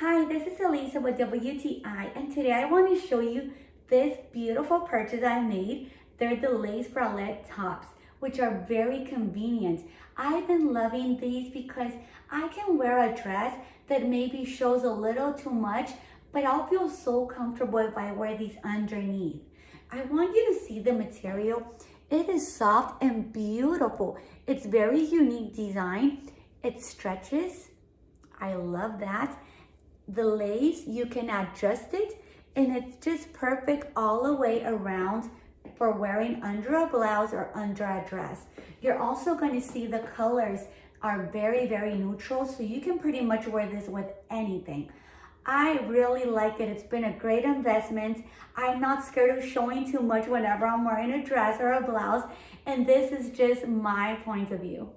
Hi, this is Elisa with WTI, and today I want to show you this beautiful purchase I made. They're the lace bralette tops, which are very convenient. I've been loving these because I can wear a dress that maybe shows a little too much, but I'll feel so comfortable if I wear these underneath. I want you to see the material. It is soft and beautiful. It's very unique design. It stretches. I love that. The lace, you can adjust it, and it's just perfect all the way around for wearing under a blouse or under a dress. You're also going to see the colors are very, very neutral, so you can pretty much wear this with anything. I really like it. It's been a great investment. I'm not scared of showing too much whenever I'm wearing a dress or a blouse, and this is just my point of view.